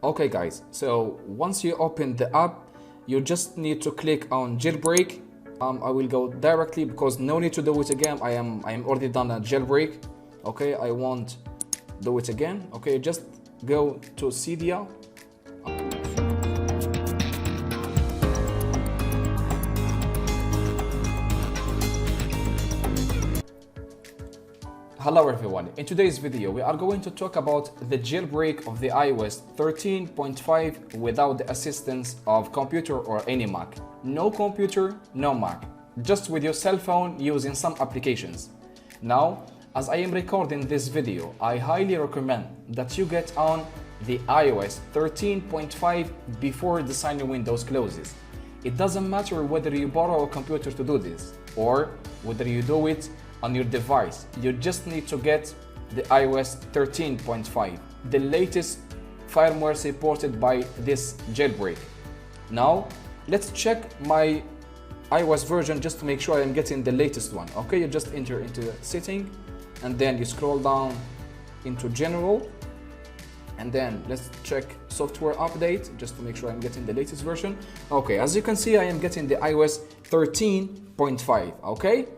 Okay guys, so once you open the app, you just need to click on jailbreak. I will go directly because no need to do it again. I am already done a jailbreak. Okay, I won't do it again. Okay, just go to Cydia. Hello everyone, in today's video we are going to talk about the jailbreak of the iOS 13.5 without the assistance of computer or any Mac. No computer, no Mac, just with your cell phone using some applications. Now, as I am recording this video, I highly recommend that you get on the iOS 13.5 before the sign-in window closes. It doesn't matter whether you borrow a computer to do this or whether you do it on your device. You just need to get the iOS 13.5, the latest firmware supported by this jailbreak. Now, let's check my iOS version just to make sure I am getting the latest one. Okay, you just enter into setting and then you scroll down into general and then let's check software update just to make sure I'm getting the latest version. Okay, as you can see, I am getting the iOS 13.5, okay?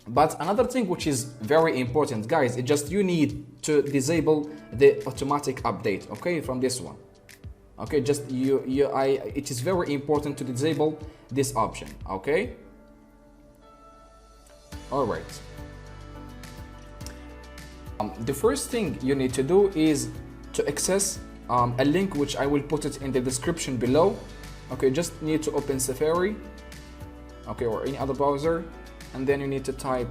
But another thing which is very important, guys, it just you need to disable the automatic update, okay, from this one. Okay, just it is very important to disable this option, okay? All right. The first thing you need to do is to access a link which I will put it in the description below. Okay, just need to open Safari, okay, or any other browser. And then you need to type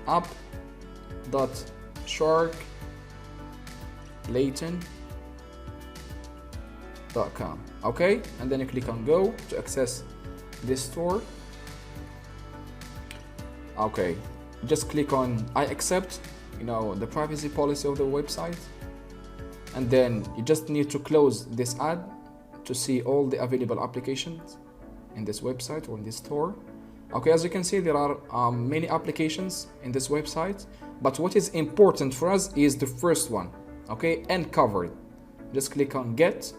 app.sharklayton.com, okay, and then you click on go to access this store. Okay, just click on I accept, the privacy policy of the website, and then you just need to close this ad to see all the available applications in this website or in this store. Okay, as you can see, there are many applications in this website, but what is important for us is the first one, okay, uncovered. Just click on get,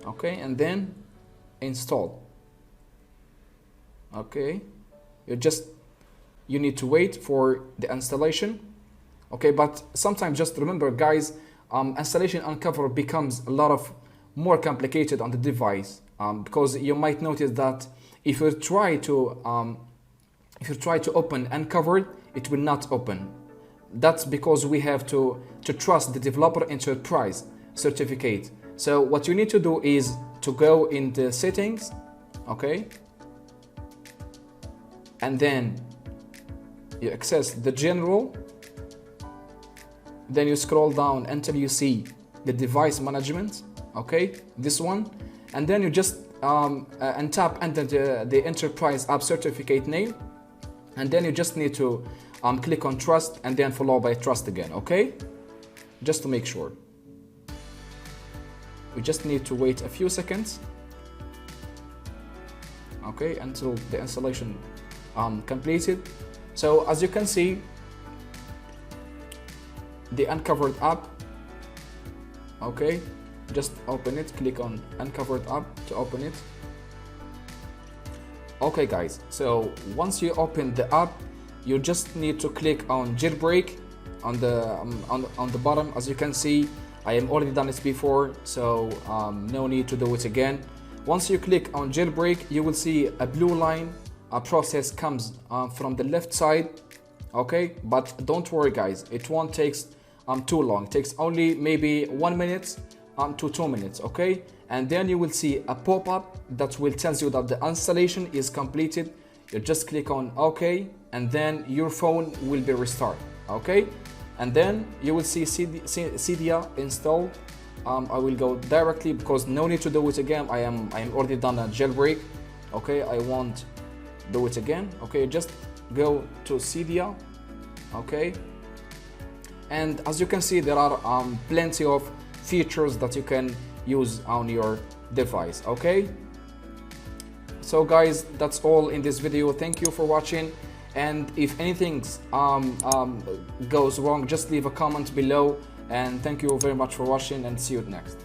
okay, and then install. Okay, you need to wait for the installation. Okay, but sometimes just remember, guys, installation uncovered becomes a lot of more complicated on the device because you might notice that if you try to open uncovered, it will not open. That's because we have to trust the developer enterprise certificate. So what you need to do is to go in the settings, okay, and then you access the general, then you scroll down until you see the device management, okay, this one, and then you just and tap under the enterprise app certificate name, and then you just need to click on trust and then follow by trust again, okay, just to make sure. We just need to wait a few seconds, okay, until the installation completed. So as you can see, the uncovered app, okay, just open it, click on uncovered app to open it. Okay guys, so once you open the app, you just need to click on jailbreak on the bottom. As you can see, I am already done it before, so no need to do it again. Once you click on jailbreak, you will see a blue line. A process comes from the left side, okay, but don't worry guys, it won't take too long. It takes only maybe 1 minute to 2 minutes, okay, and then you will see a pop-up that will tell you that the installation is completed. You just click on OK, and then your phone will be restarted, okay, and then you will see Cydia installed. I will go directly because no need to do it again. I am already done a jailbreak, okay, I won't do it again. Okay, just go to Cydia, okay, and as you can see, there are plenty of features that you can use on your device, okay. So guys, that's all in this video. Thank you for watching, and if anything goes wrong, just leave a comment below And thank you very much for watching, and see you next.